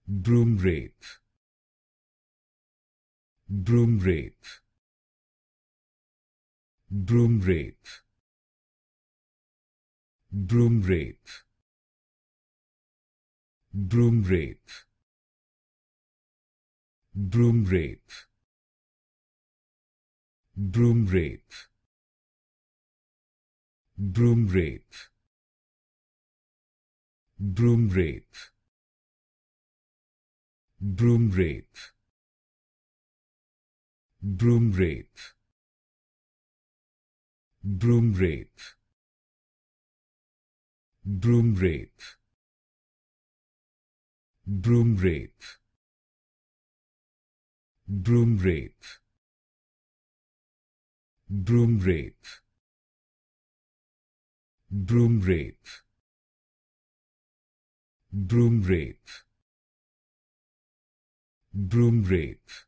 Broomrape, Broomrape, Broomrape, Broomrape, Broomrape, Broomrape, Broomrape, Broomrape, Broomrape, Broomrape, Broomrape, Broomrape, Broomrape, Broomrape, Broomrape, Broomrape, Broomrape, Broomrape, Broomrape,